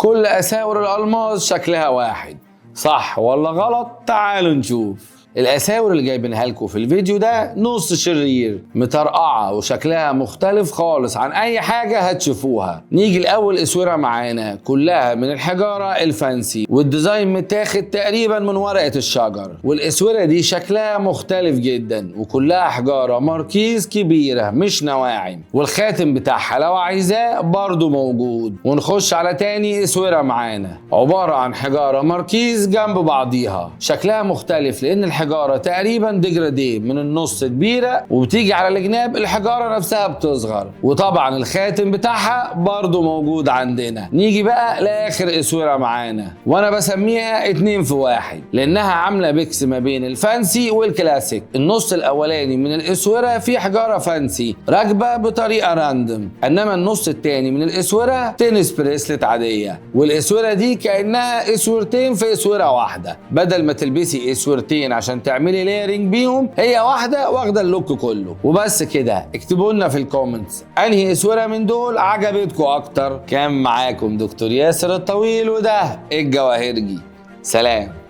كل اساور الالماس شكلها واحد، صح ولا غلط؟ تعالوا نشوف. الاساور اللي جايبينها لكم في الفيديو ده نص شرير، مطرقعه وشكلها مختلف خالص عن اي حاجه هتشوفوها. نيجي الاول اسوره معانا كلها من الحجاره الفانسي، والديزاين متاخد تقريبا من ورقه الشجر، والاسوره دي شكلها مختلف جدا وكلها حجاره ماركيز كبيره مش نواعم، والخاتم بتاعها لو عايزاه برضو موجود. ونخش على تاني اسوره معانا عباره عن حجاره ماركيز جنب بعضيها، شكلها مختلف لان الحجاره تقريبا ديجراديه من النص كبيره، وبتيجي على الجناب الحجاره نفسها بتصغر، وطبعا الخاتم بتاعها برضو موجود عندنا. نيجي بقى لاخر اسوره معانا، وانا بسميها 2 في 1 لانها عامله ميكس ما بين الفانسي والكلاسيك. النص الاولاني من الاسوره فيه حجاره فانسي راكبه بطريقه راندوم، انما النص الثاني من الاسوره تنس بريسلت عاديه، والاسوره دي كانها اسورتين في اسوره واحده، بدل ما تلبسي اسورتين عشان تعملي ليرنج بيهم هي واحده واخده اللوك كله. وبس كده، اكتبوا لنا في الكومنتس انهي اسوره من دول عجبتكم اكتر. كان معاكم دكتور ياسر الطويل، وده الجواهرجي. سلام.